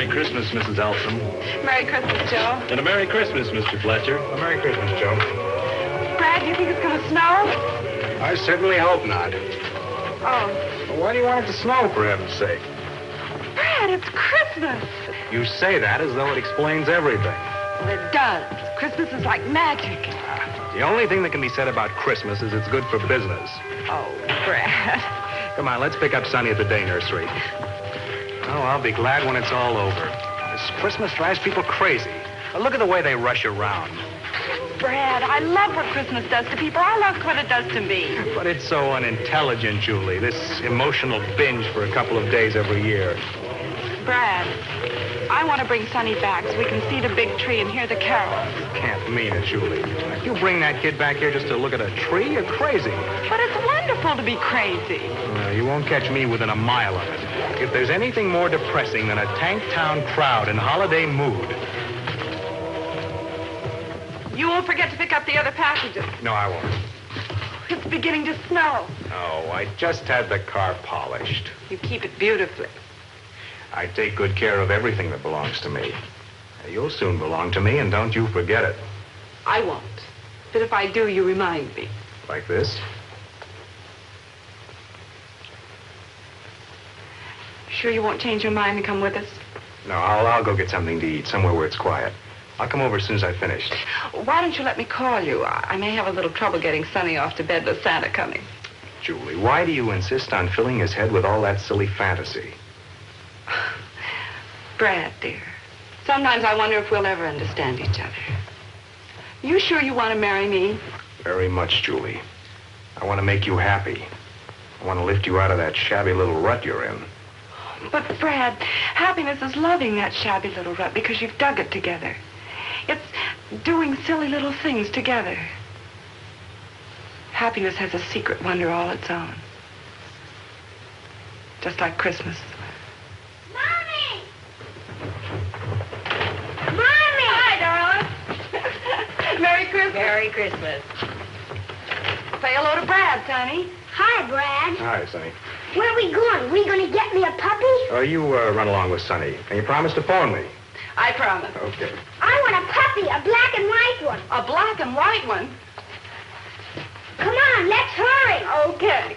Merry Christmas, Mrs. Elson. Merry Christmas, Joe. And a Merry Christmas, Mr. Fletcher. A Merry Christmas, Joe. Brad, do you think it's going to snow? I certainly hope not. Oh. Well, why do you want it to snow, for heaven's sake? Brad, it's Christmas. You say that as though it explains everything. Well, it does. Christmas is like magic. The only thing that can be said about Christmas is it's good for business. Oh, Brad. Come on, let's pick up Sonny at the day nursery. Oh, I'll be glad when it's all over. This Christmas drives people crazy. Look at the way they rush around. Brad, I love what Christmas does to people. I love what it does to me. But it's so unintelligent, Julie. This emotional binge for a couple of days every year. Brad, I want to bring Sonny back so we can see the big tree and hear the carols. Can't mean it, Julie. If you bring that kid back here just to look at a tree, you're crazy. But it's wonderful to be crazy. You won't catch me within a mile of it. If there's anything more depressing than a tank town crowd in holiday mood... You won't forget to pick up the other packages. No, I won't. It's beginning to snow. Oh, I just had the car polished. You keep it beautifully. I take good care of everything that belongs to me. You'll soon belong to me, and don't you forget it. I won't. But if I do, you remind me. Like this? Sure you won't change your mind and come with us? No, I'll go get something to eat, somewhere where it's quiet. I'll come over as soon as I've finished. Why don't you let me call you? I may have a little trouble getting Sonny off to bed with Santa coming. Julie, why do you insist on filling his head with all that silly fantasy? Brad, dear, sometimes I wonder if we'll ever understand each other. You sure you want to marry me? Very much, Julie. I want to make you happy. I want to lift you out of that shabby little rut you're in. But, Brad, happiness is loving that shabby little rut because you've dug it together. It's doing silly little things together. Happiness has a secret wonder all its own. Just like Christmas. Mommy! Mommy! Hi, darling. Merry Christmas. Merry Christmas. Say hello to Brad, Sonny. Hi, Brad. Hi, Sonny. Where are we going? We going to get me a puppy? You run along with Sonny. And you promise to phone me. I promise. Okay. I want a puppy, a black and white one. A black and white one? Come on, let's hurry. Okay.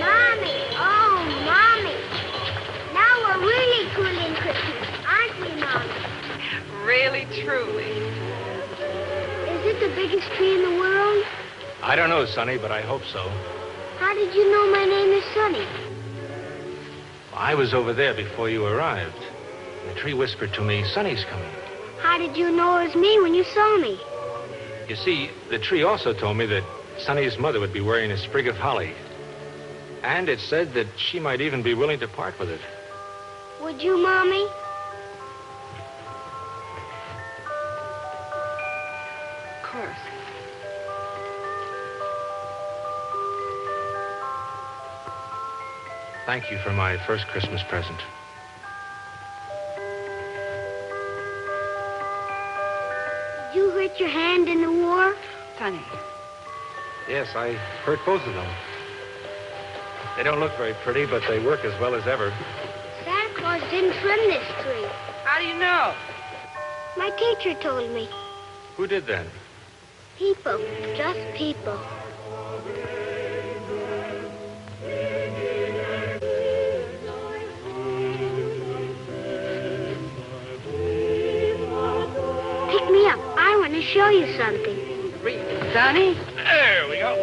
Mommy, oh, Mommy. Now we're really cooling Christmas, aren't we, Mommy? Really, truly. Is it the biggest tree in the world? I don't know, Sonny, but I hope so. How did you know my name is Sonny? I was over there before you arrived. The tree whispered to me, Sonny's coming. How did you know it was me when you saw me? You see, the tree also told me that Sonny's mother would be wearing a sprig of holly. And it said that she might even be willing to part with it. Would you, Mommy? Of course. Thank you for my first Christmas present. Did you hurt your hand in the war? Sonny. Yes, I hurt both of them. They don't look very pretty, but they work as well as ever. Santa Claus didn't trim this tree. How do you know? My teacher told me. Who did then? People, just people. Pick me up. I want to show you something. Sonny? There we go.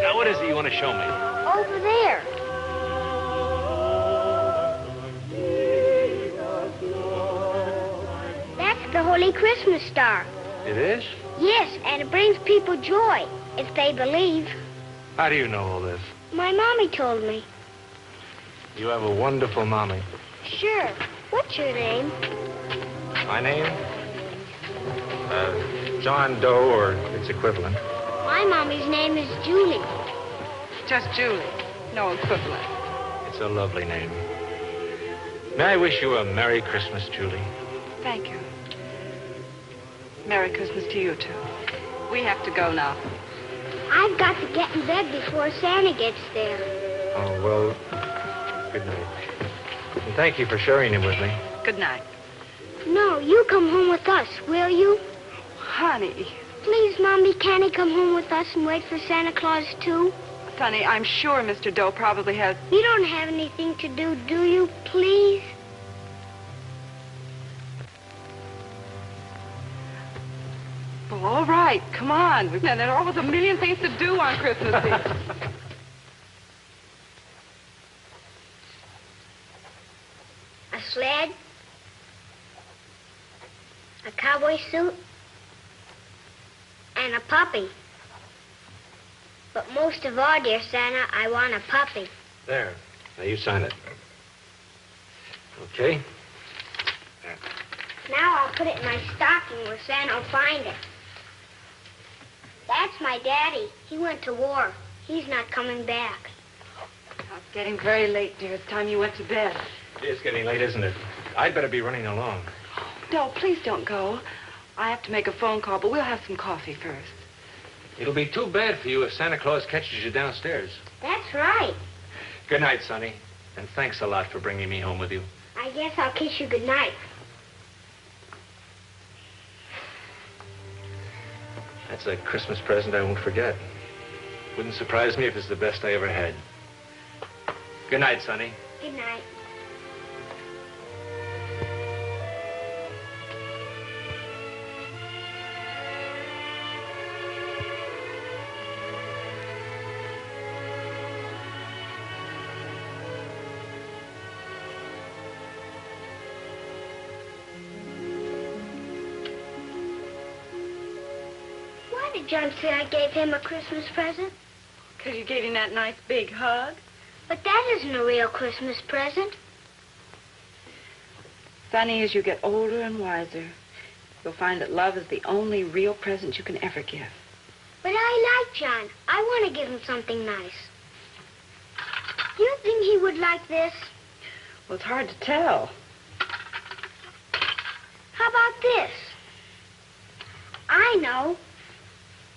Now, what is it you want to show me? Over there. That's the Holy Christmas Star. It is? Yes, and it brings people joy, if they believe. How do you know all this? My mommy told me. You have a wonderful mommy. Sure. What's your name? My name? John Doe, or its equivalent. My mommy's name is Julie. Just Julie. No equivalent. It's a lovely name. May I wish you a Merry Christmas, Julie? Thank you. Merry Christmas to you, too. We have to go now. I've got to get in bed before Santa gets there. Oh, well, good night. And thank you for sharing him with me. Good night. No, you come home with us, will you? Honey. Please, Mommy, can he come home with us and wait for Santa Claus, too? Sonny, I'm sure Mr. Doe probably has... You don't have anything to do you? Please? Well, all right, come on. There are always a million things to do on Christmas Eve. A sled? A cowboy suit? And a puppy. But most of all, dear Santa, I want a puppy. There. Now you sign it. Okay? There. Now I'll put it in my stocking where Santa will find it. That's my daddy. He went to war. He's not coming back. Oh, it's getting very late, dear. It's time you went to bed. It's getting late, isn't it? I'd better be running along. No, please don't go. I have to make a phone call, but we'll have some coffee first. It'll be too bad for you if Santa Claus catches you downstairs. That's right. Good night, Sonny. And thanks a lot for bringing me home with you. I guess I'll kiss you goodnight. That's a Christmas present I won't forget. Wouldn't surprise me if it's the best I ever had. Good night, Sonny. Good night. Why did John say I gave him a Christmas present? Because you gave him that nice big hug. But that isn't a real Christmas present. Sonny, as you get older and wiser, you'll find that love is the only real present you can ever give. But I like John. I want to give him something nice. You think he would like this? Well, it's hard to tell. How about this? I know.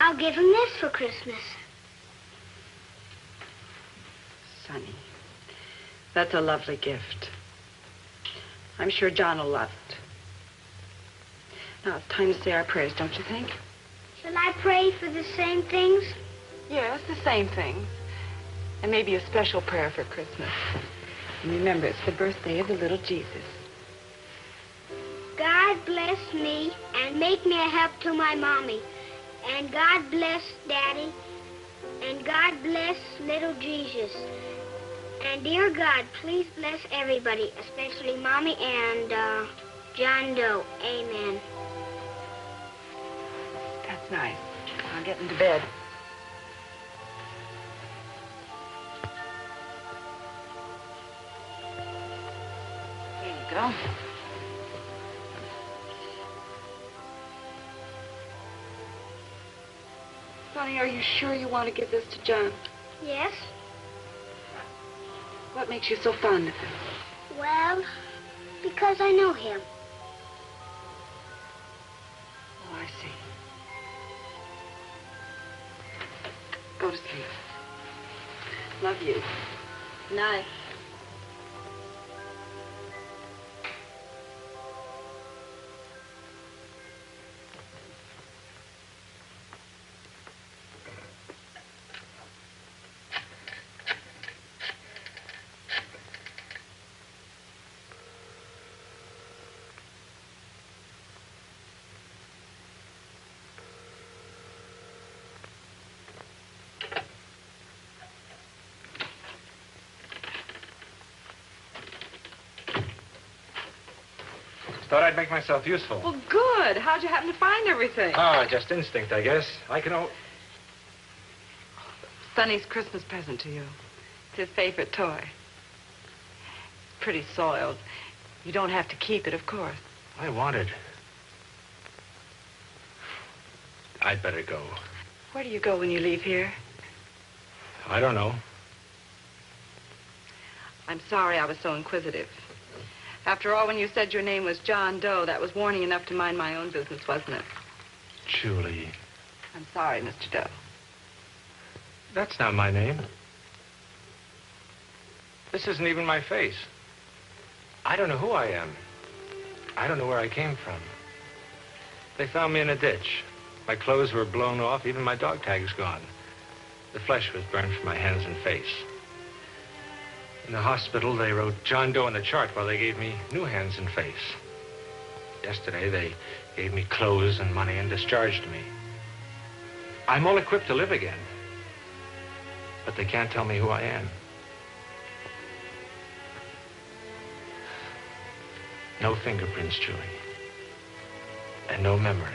I'll give him this for Christmas. Sonny, that's a lovely gift. I'm sure John will love it. Now, it's time to say our prayers, don't you think? Shall I pray for the same things? Yes, the same things. And maybe a special prayer for Christmas. And remember, it's the birthday of the little Jesus. God bless me and make me a help to my mommy. And God bless Daddy. And God bless little Jesus. And dear God, please bless everybody, especially Mommy and John Doe. Amen. That's nice. I'll get into bed. Here you go. Sonny, are you sure you want to give this to John? Yes? What makes you so fond of him? Well, because I know him. Oh, I see. Go to sleep. Love you. Night. Thought I'd make myself useful. Well, good. How'd you happen to find everything? Oh, just instinct, I guess. I can all... Sonny's Christmas present to you. It's his favorite toy. It's pretty soiled. You don't have to keep it, of course. I want it. I'd better go. Where do you go when you leave here? I don't know. I'm sorry I was so inquisitive. After all, when you said your name was John Doe, that was warning enough to mind my own business, wasn't it? Julie. I'm sorry, Mr. Doe. That's not my name. This isn't even my face. I don't know who I am. I don't know where I came from. They found me in a ditch. My clothes were blown off. Even my dog tag's gone. The flesh was burned from my hands and face. In the hospital, they wrote John Doe on the chart while they gave me new hands and face. Yesterday, they gave me clothes and money and discharged me. I'm all equipped to live again. But they can't tell me who I am. No fingerprints, Julie. And no memory.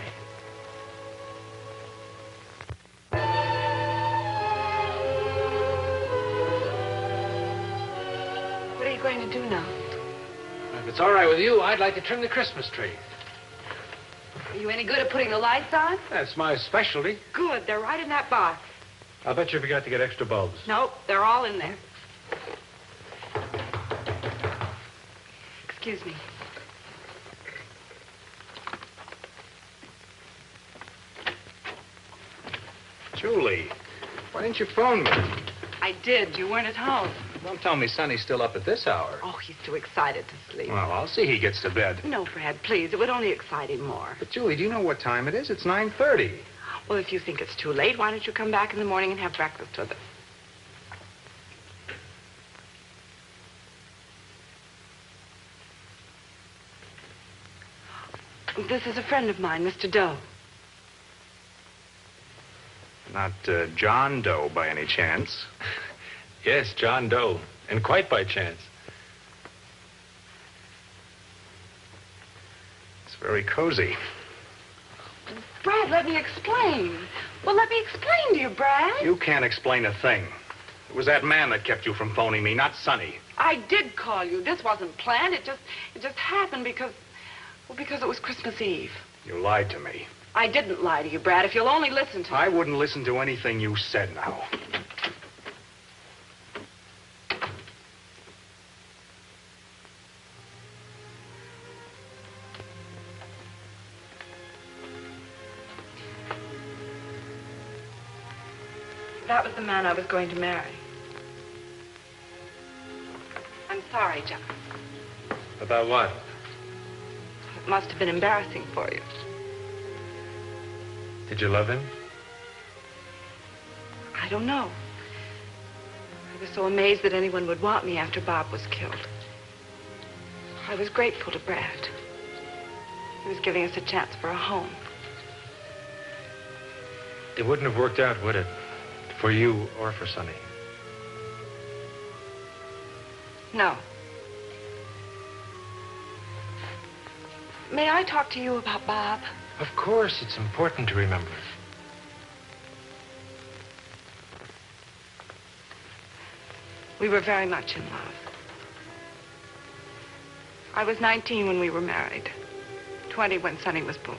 What are you going to do now? If it's all right with you, I'd like to trim the Christmas tree. Are you any good at putting the lights on? That's my specialty. Good. They're right in that box. I'll bet you forgot to get extra bulbs. Nope, they're all in there. Excuse me. Julie, why didn't you phone me? I did. You weren't at home. Don't tell me Sonny's still up at this hour. Oh, he's too excited to sleep. Well, I'll see he gets to bed. No, Fred, please. It would only excite him more. But, Julie, do you know what time it is? It's 9:30. Well, if you think it's too late, why don't you come back in the morning and have breakfast with us? This is a friend of mine, Mr. Doe. Not John Doe, by any chance. Yes, John Doe. And quite by chance. It's very cozy. Brad, let me explain. Well, let me explain to you, Brad. You can't explain a thing. It was that man that kept you from phoning me, not Sonny. I did call you. This wasn't planned. It just happened because it was Christmas Eve. You lied to me. I didn't lie to you, Brad. If you'll only listen to me. I wouldn't listen to anything you said now. That was the man I was going to marry. I'm sorry, John. About what? It must have been embarrassing for you. Did you love him? I don't know. I was so amazed that anyone would want me after Bob was killed. I was grateful to Brad. He was giving us a chance for a home. It wouldn't have worked out, would it? For you or for Sonny? No. May I talk to you about Bob? Of course, it's important to remember. We were very much in love. I was 19 when we were married, 20 when Sonny was born.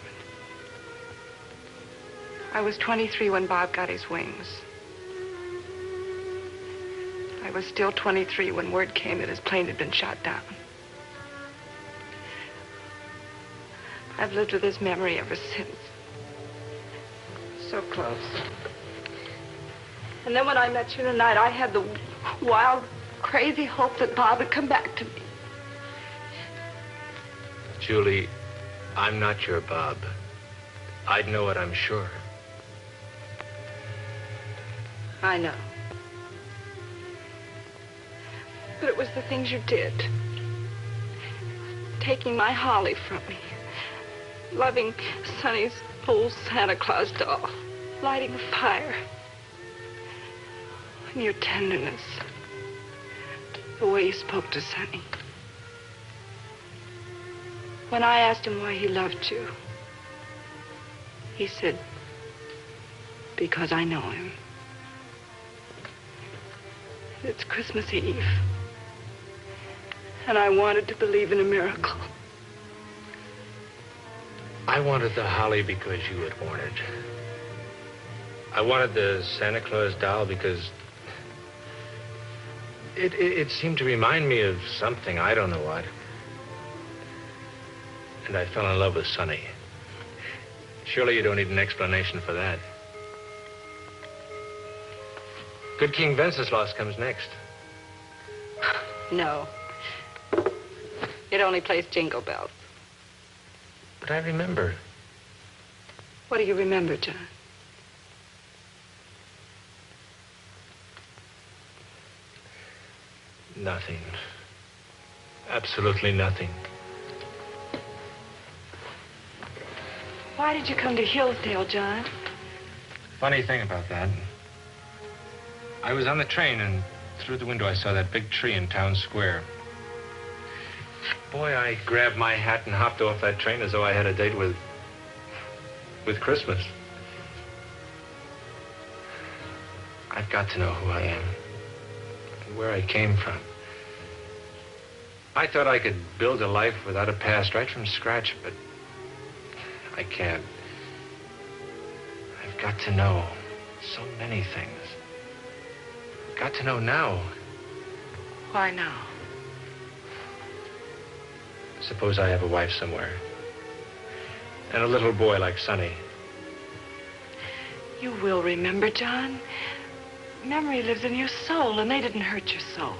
I was 23 when Bob got his wings. I was still 23 when word came that his plane had been shot down. I've lived with this memory ever since. So close. And then when I met you tonight, I had the wild, crazy hope that Bob would come back to me. Julie, I'm not your Bob. I'd know it, I'm sure. I know. But it was the things you did. Taking my Holly from me. Loving Sonny's old Santa Claus doll. Lighting a fire. And your tenderness. The way you spoke to Sonny. When I asked him why he loved you, he said, because I know him. It's Christmas Eve. And I wanted to believe in a miracle. I wanted the holly because you had worn it. I wanted the Santa Claus doll because it seemed to remind me of something, I don't know what. And I fell in love with Sonny. Surely you don't need an explanation for that. Good King Wenceslas comes next. No. It only plays Jingle Bells. But I remember. What do you remember, John? Nothing. Absolutely nothing. Why did you come to Hillsdale, John? Funny thing about that. I was on the train, and through the window I saw that big tree in town square. Boy, I grabbed my hat and hopped off that train as though I had a date with Christmas. I've got to know who I am and where I came from. I thought I could build a life without a past right from scratch, but I can't. I've got to know so many things. I've got to know now. Why now? Suppose I have a wife somewhere. And a little boy like Sonny. You will remember, John. Memory lives in your soul, and they didn't hurt your soul.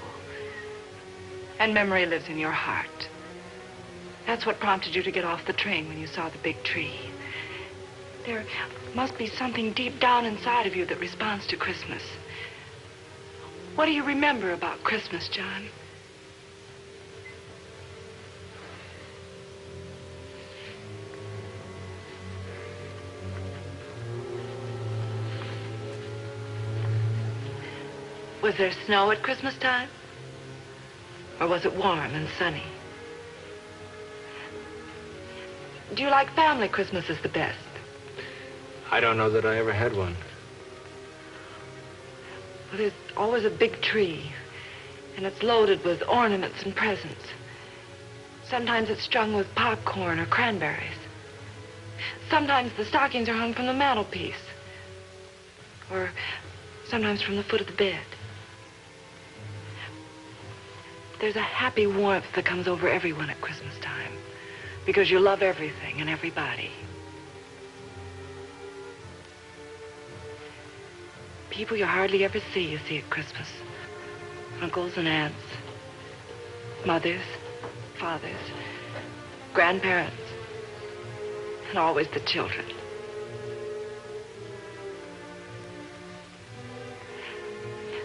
And memory lives in your heart. That's what prompted you to get off the train when you saw the big tree. There must be something deep down inside of you that responds to Christmas. What do you remember about Christmas, John? Was there snow at Christmas time? Or was it warm and sunny? Do you like family Christmases the best? I don't know that I ever had one. Well, there's always a big tree, and it's loaded with ornaments and presents. Sometimes it's strung with popcorn or cranberries. Sometimes the stockings are hung from the mantelpiece, or sometimes from the foot of the bed. There's a happy warmth that comes over everyone at Christmas time, because you love everything and everybody. People you hardly ever see, you see at Christmas. Uncles and aunts, mothers, fathers, grandparents, and always the children.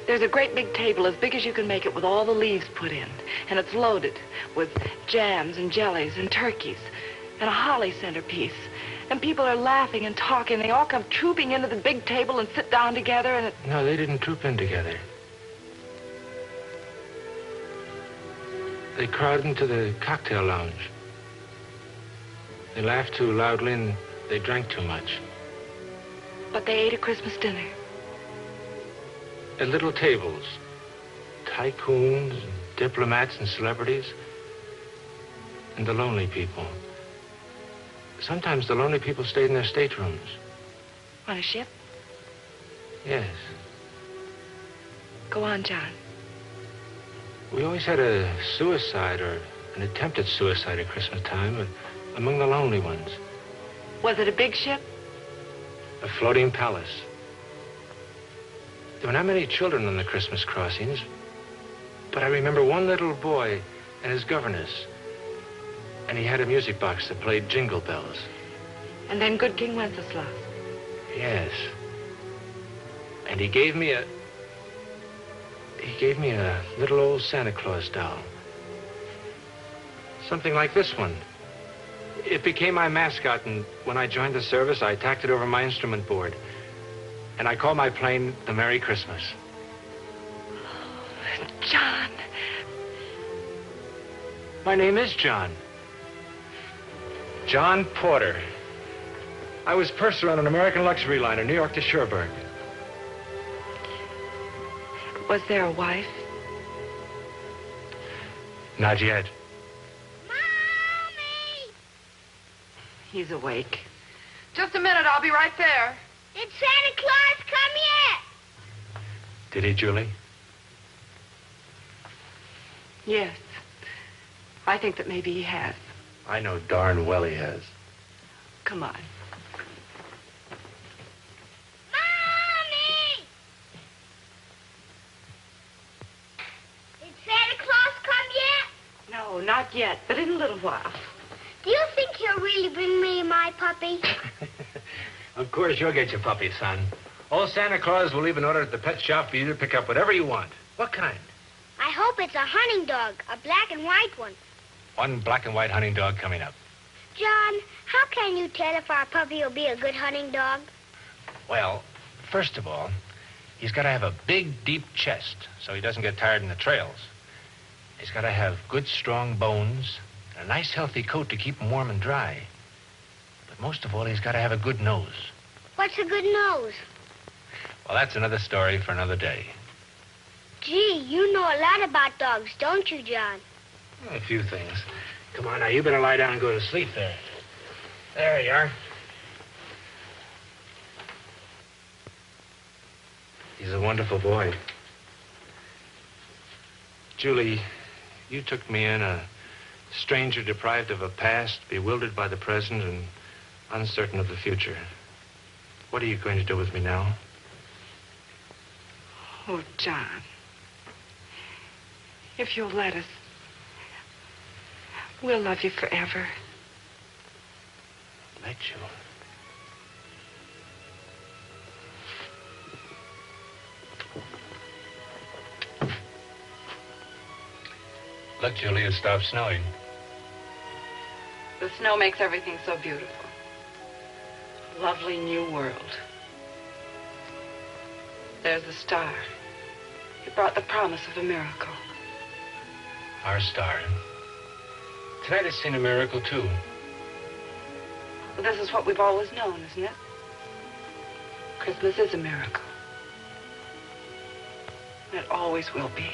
There's a great big table as big as you can make it with all the leaves put in, and it's loaded with jams and jellies and turkeys and a holly centerpiece. And people are laughing and talking. They all come trooping into the big table and sit down together, and No, they didn't troop in together. They crowded into the cocktail lounge. They laughed too loudly and they drank too much. But they ate a Christmas dinner. At little tables, tycoons, diplomats, and celebrities, and the lonely people. Sometimes the lonely people stayed in their staterooms. On a ship? Yes. Go on, John. We always had a suicide or an attempted suicide at Christmas time, but among the lonely ones. Was it a big ship? A floating palace. There were not many children on the Christmas crossings, but I remember one little boy and his governess, and he had a music box that played Jingle Bells. And then good King Wenceslas. Yes. And he gave me a little old Santa Claus doll. Something like this one. It became my mascot, and when I joined the service, I tacked it over my instrument board. And I called my plane the Merry Christmas. John. My name is John. John Porter. I was purser on an American luxury liner, New York to Cherbourg. Was there a wife? Not yet. Mommy! He's awake. Just a minute, I'll be right there. Did Santa Claus come yet? Did he, Julie? Yes. I think that maybe he has. I know darn well he has. Come on. Mommy! not yet, but in a little while. Do you think he'll really bring me my puppy? Of course, you'll get your puppy, son. Old Santa Claus will leave an order at the pet shop for you to pick up whatever you want. What kind? I hope it's a hunting dog, a black and white one. One black and white hunting dog coming up. John, how can you tell if our puppy will be a good hunting dog? Well, first of all, he's got to have a big, deep chest so he doesn't get tired in the trails. He's got to have good, strong bones and a nice, healthy coat to keep him warm and dry. But most of all, he's got to have a good nose. What's a good nose? Well, that's another story for another day. Gee, you know a lot about dogs, don't you, John? A few things. Come on now, you better lie down and go to sleep there. There you are. He's a wonderful boy. Julie, you took me in, a stranger deprived of a past, bewildered by the present, and uncertain of the future. What are you going to do with me now? Oh, John. If you'll let us, we'll love you forever. Let you? Look, Julie, it stopped snowing. The snow makes everything so beautiful. Lovely new world. There's the star. It brought the promise of a miracle. Our star. Tonight it's seen a miracle, too. Well, this is what we've always known, isn't it? Christmas is a miracle. It always will be.